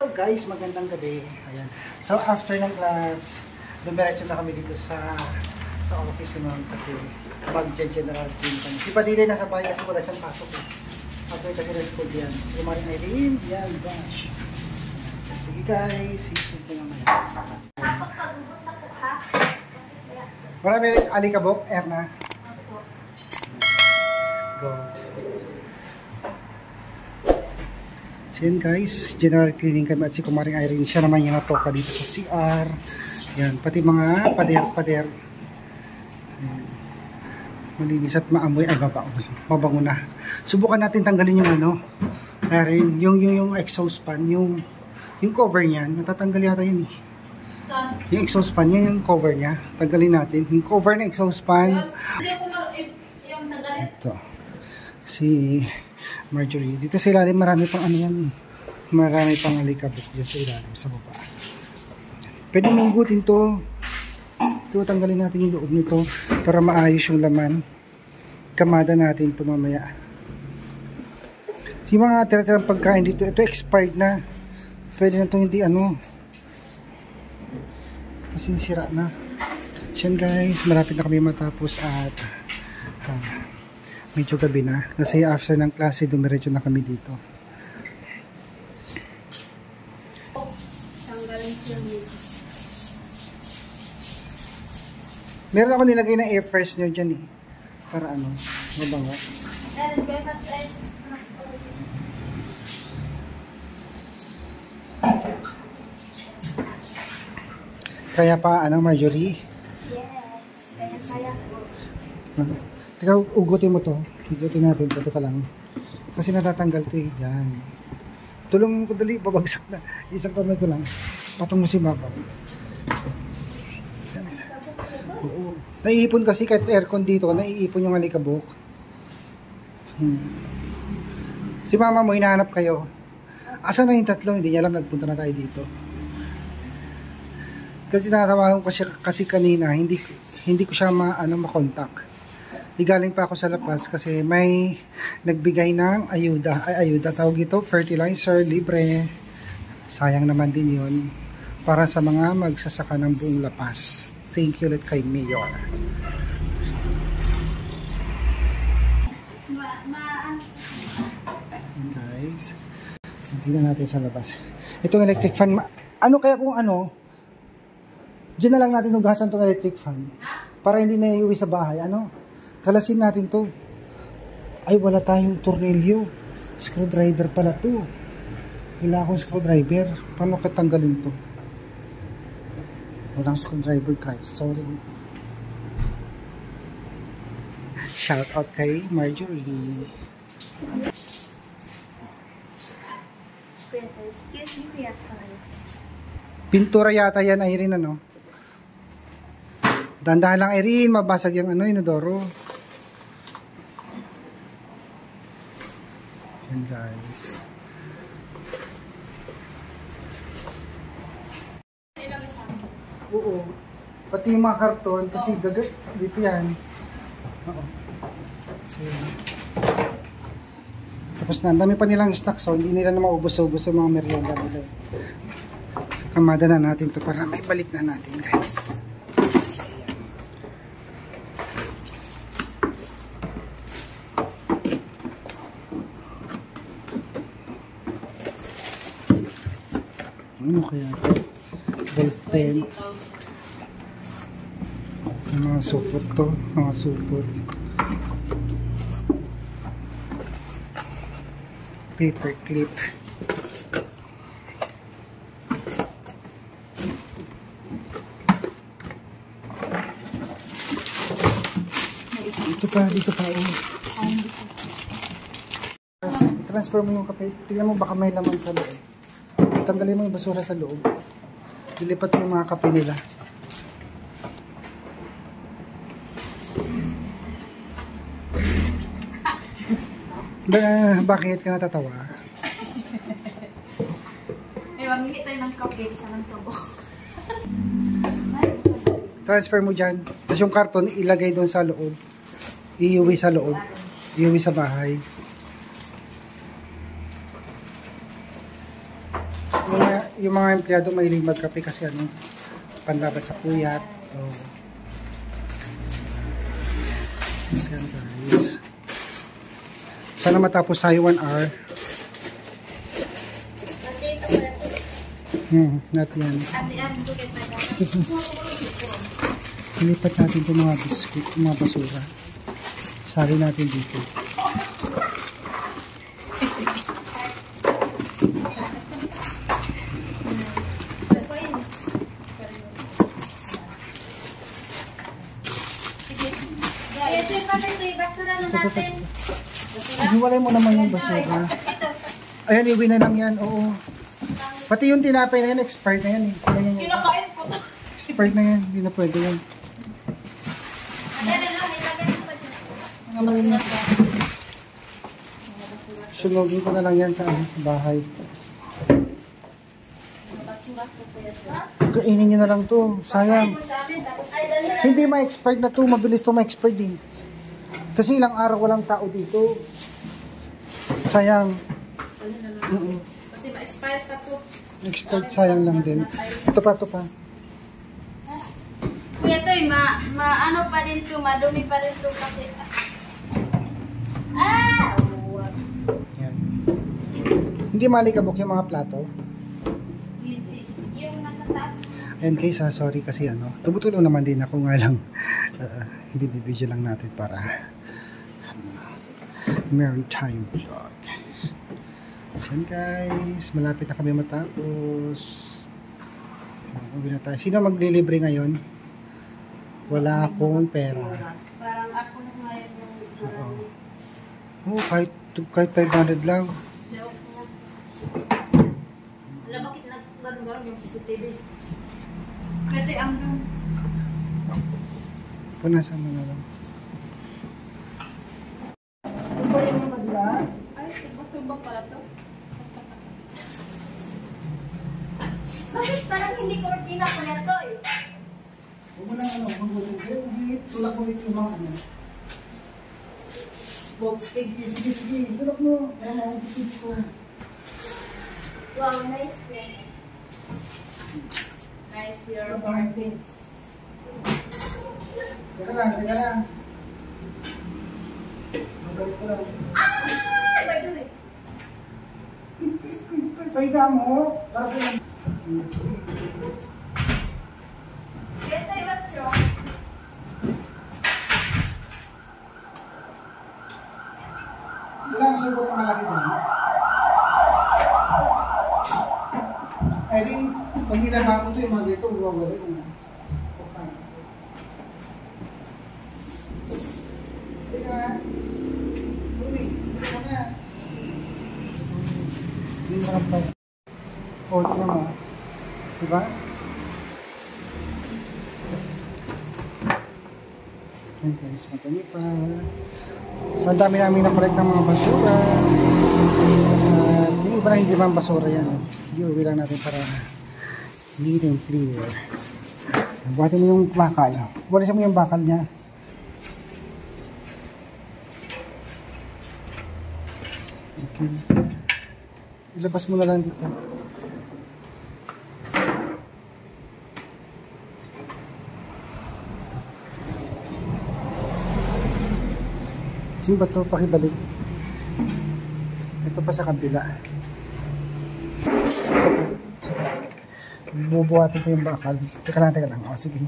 Hello guys, magandang gabi. Ayan. So after ng class, dumiretso na kami dito sa office naman kasi mag-general clean kami. Si Padilla nasa bahay kasi wala siyang pasok eh. After kasi ng school yan. Si Maring Irene, yan, gosh. Sige guys, sisig ko naman. Marami alikabok, Erna. Go. So yan guys, general cleaning kami at si Kumaring Irene, siya naman yung natoka dito sa CR. Yan, pati mga pader-pader. Malinis at maamoy, ay mabango na. Subukan natin tanggalin yung ano, Irene, yung exhaust fan, yung cover niya, natatanggal yata yun eh. Yung exhaust fan niya, yung cover niya, tanggalin natin. Yung cover na exhaust fan. Ito. Si Marjorie. Dito sa ilalim marami pang ano yan eh. Marami pang alikabok dyan sa ilalim sa baba. Pwede munggutin to. Ito, tanggalin natin yung loob nito para maayos yung laman. Kamada natin ito mamaya. Yung mga tira-tirang pagkain dito, ito expired na. Pwede na ito hindi ano. Kasi sira na. Yan guys, malapit na kami matapos at medyo gabi na. Kasi after ng klase, dumiretso na kami dito. Meron ako nilagay na air freshener dyan eh. Para ano, mabango. Kaya pa, ano, Marjorie? Yes, kaya po. Teka, ugutin mo to. Ugutin natin. Ito ka lang. Kasi natatanggal to eh. Yan. Tulungan ko dali. Babagsak na. Isang kamay ko lang. Patong mo si Mama. Oo. Naiipon kasi kahit aircon dito. Naiipon yung alikabok. Si Mama mo, hinahanap kayo. Asan na yung tatlo? Hindi niya alam. Nagpunta na tayo dito. Kasi natawagan ko siya kasi kanina. Hindi ko siya makontak. Galing pa ako sa labas kasi may nagbigay ng ayuda. Ayuda tawag ito, fertilizer, libre. Sayang naman din yun. Para sa mga magsasaka ng buong lapas. Thank you ulit kay Mayor. And guys, tingnan natin sa labas. Itong electric fan, ano kaya kung ano, diyan na lang natin hugasan itong electric fan. Para hindi na iuwi sa bahay. Ano? Kalasin natin to. Ay, wala tayong tornilyo. Screwdriver pala to. Wala akong screwdriver. Paano katanggalin to? Walang screwdriver guys. Sorry. Shout out kay Marjorie. Excuse me, kuya. Pintura yata yan, Irene, ano? Dandahan lang, Irene. Mabasag yung ano, inodoro. Yan, guys. Oo. Pati yung mga karton, kasi gagat dito yan. Oo. So, tapos na, ang dami pa nilang stock, so hindi nila na maubos-ubos yung mga merienda nila. So, kamada na natin to para may balik na natin, guys. Ano kaya ito? Ballpen. Mga supot to. Mga supot. Paper clip. Dito pa. Transfer mo yung kape. Tingnan mo baka may laman sa loob. Tanggalin mo yung basura sa loob. Dilipat mo yung mga kape nila. Bakit ka natatawa? Ay, mag-hit tayo ng kape. Isa ng tubo. Transfer mo dyan. Tapos yung karton, ilagay doon sa loob. Iuwi sa loob. Iuwi sa bahay. Yung mga empleyado mahilig magkape kasi ano, panlaban sa puyat. Oh. Yan guys. Sana matapos tayo 1 hour. Not yan. Ilipat natin itong mga biscuit, mga basura. Sali natin dito. Hiwalay mo naman yung basura. Ayan, iuwi na lang yan. Oo. Pati yung tinapay na yan, expired na yan. Kinakain ko to. Expired na yan. Hindi na pwede yan. Sunogin ko na lang yan sa bahay. Kainin nyo na lang to. Sayang. Hindi ma-expired na to. Mabilis to ma-expired din. Kasi ilang araw walang tao dito. Sayang. Kasi ma-expired pa to. Expired, sayang lang din. Ito pa, ito pa. Kuya to, ano pa din to, madumi pa rin to kasi. Yan. Hindi malikabok yung mga plato. Yung nasa taas. And guys, sorry kasi ano, tumutulong naman din ako nga lang. Video lang natin para maritime vlog. So guys, malapit na kami matapos. Uwi na tayo. Sino maglilibre ngayon? Wala akong pera. Parang ako na ngayon yung... Oo, kahit 500 lang. Joke na. Alam, bakit nagbaron yung CCTV? Pwede ang doon. Punasan mo na lang. Ito ba yung madla? Ay, tubak pala to. Bakit parang hindi ko ordina ko na to eh? Huwag mo lang ano, tulak mo ito yung mga ano. Sige. Tulak mo. Ayan mo, bisit ko. Wow, nice one. Nice your orchids. Teka lang. Magalit ko lang. Ay! By the way. Pahiga mo. Para ko lang. Ito, what's wrong? Ilang sugot ang malaki doon? Ay di, pag nilabago ito yung mga dito, wawala yung teka nga. Uy, hindi mo na. Hindi mo na pa. O, ito mo. Diba? Ayan guys, matami pa. So, ang dami namin na-collect ng mga basura. Yung iba na hindi man basura yan. Iuwi lang natin para neat and clear. Buhatin mo yung bakal. Walisan mo yung bakal niya. Okay. Ilabas mo na lang dito. Sino ba ito? Pakibalik. Ito pa sa kabila. Ito pa. Bubuhatin ko yung bakal. Teka lang. O, sige.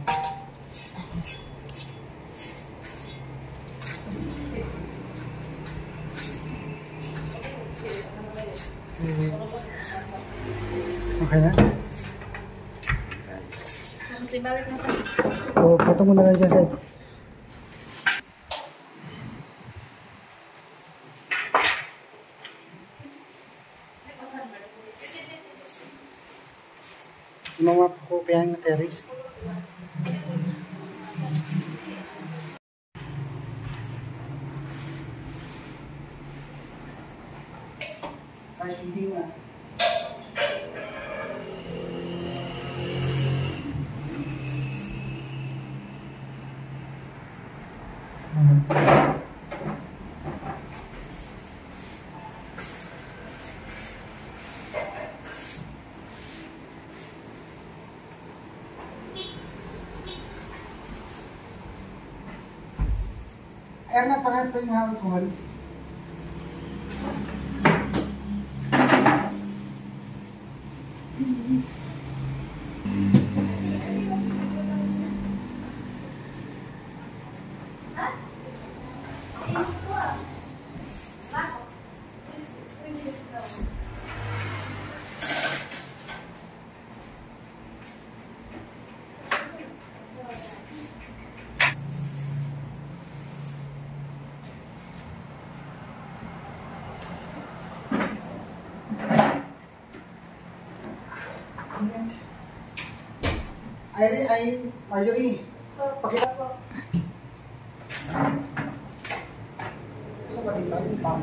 Okay na? Guys. Kasi balik na tayo. O, patong mo na lang dyan sa mga kopyahan ng terrace. Kahit hindi nga. Erna, pangalan yung alcohol. Marjorie. Pakita po. Gusto ba dito? Hindi pa.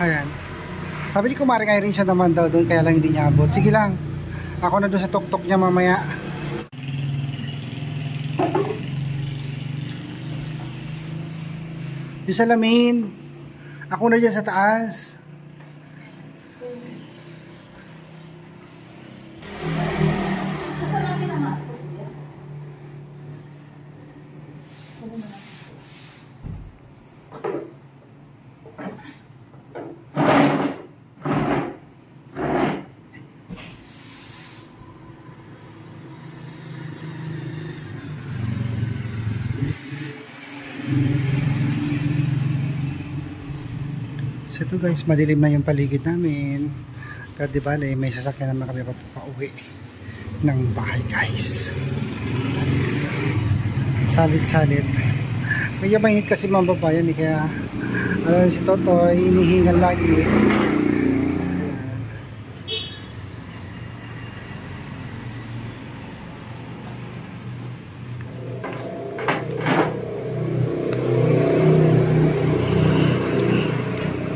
Ayan. Sabi ni Kumari rin siya naman daw doon, kaya lang hindi niya abot. Sige lang. Ako na doon sa tuktok niya mamaya. Yung salamin. Ako na dyan sa taas. So ito guys, madilim na yung paligid namin. Pero di bale, may sasakyan naman kami pauwi ng bahay guys. Salit-salit. Medyo mainit kasi mga babayan eh, kaya alam si Totoy, hinihingal lagi.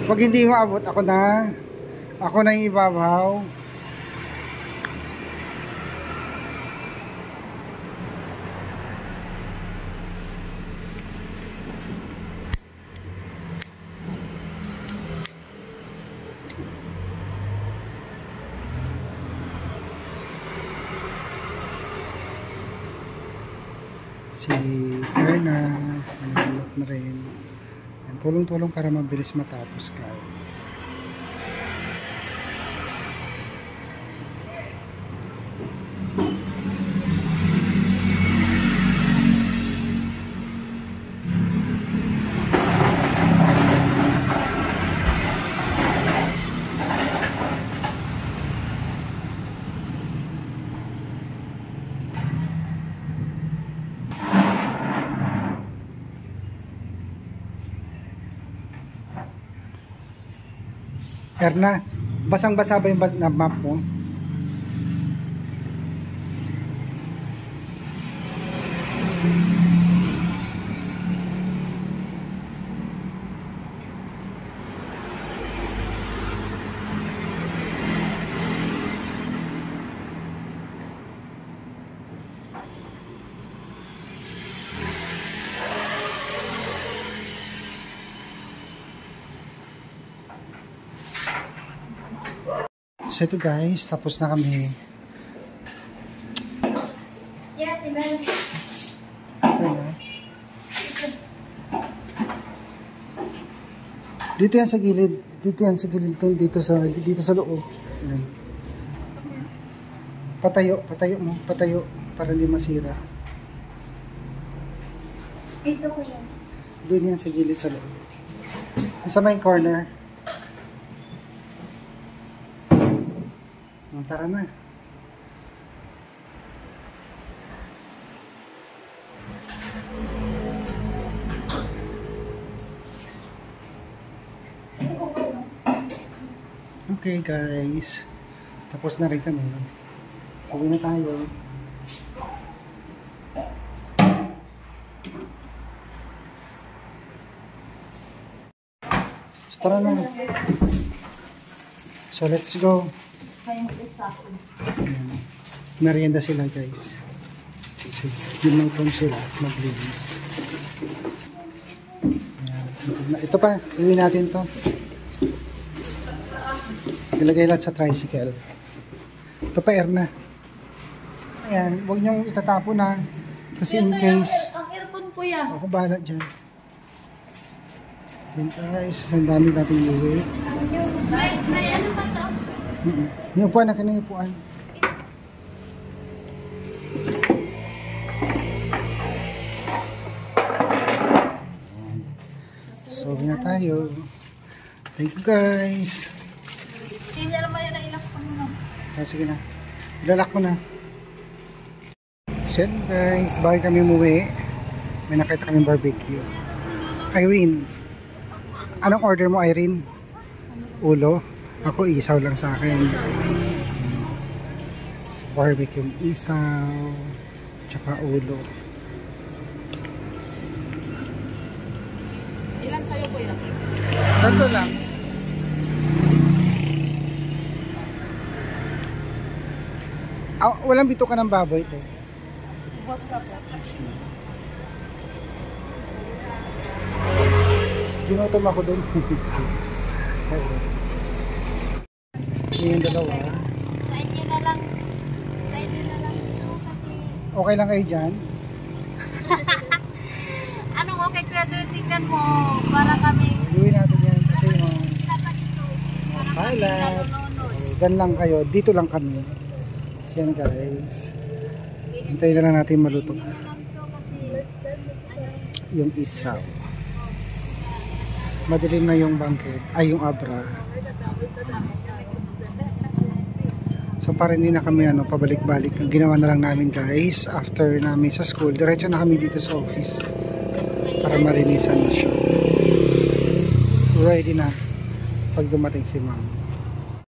Pag hindi maabot, ako na yung ibabaw. Si Erna, sinulot na rin. Tulong-tulong para mabilis matapos guys. Erna, basang-basa ba yung map mo? So ito guys, tapos na kami. Yes, amen. Okay na. Dito yan sa gilid. Dito yan sa gilid. Dito sa loob. Ayan. Patayo mo. Patayo. Para hindi masira. Ito ko yan. Doon yan sa gilid sa loob. Sa may corner. Tara na. Okay guys. Tapos na rin kami. Uwi na tayo. So, tara na. So, let's go. Ayan. Merienda sila, guys. So, yun lang po sila. Maglinis. Ayan. Ito pa. Iwi natin to. Ilagay lahat sa tricycle. Ito pa, air na. Ayan. Huwag niyong itatapon na. Kasi in case... Ang aircon ko yan. Ako bahala dyan. Ayan, guys. Ang dami natin iwi. May ano ba ito? Yung upuan na kinaipuan. So, na tayo. Thank you, guys. Hindi naman yan ang ilak ko muna. Sige na. Ilalak ko na. So, guys. Bakit kami umuwi? May nakita kami barbecue. Irene. Anong order mo, Irene? Ulo? Ako, isaw lang sa akin. Barbecue isaw. Tsaka ulo. Ilan sa'yo kuya? Tanto lang. Walang bituka ng baboy ito. Basta po. Ginutom ako doon. Yung dalawa. Sa inyo na lang. Sa inyo na lang ito kasi... Okay lang kayo dyan? Anong okay kuya? Tingnan mo. Para kami... Iuwi natin yan kasi dapat ito. Para kami Highlight. nalunod. Dyan lang kayo. Dito lang kami. So yan, guys. Hintayin na lang natin maluto. Ito kasi... Yung isaw. Madilim na yung bangkit. Ay, yung abra. So para hindi na kami pabalik-balik. Ang ginawa na lang namin, guys, after namin sa school, diretso na kami dito sa office para marinisan na siya. Ready na pag dumating si ma'am.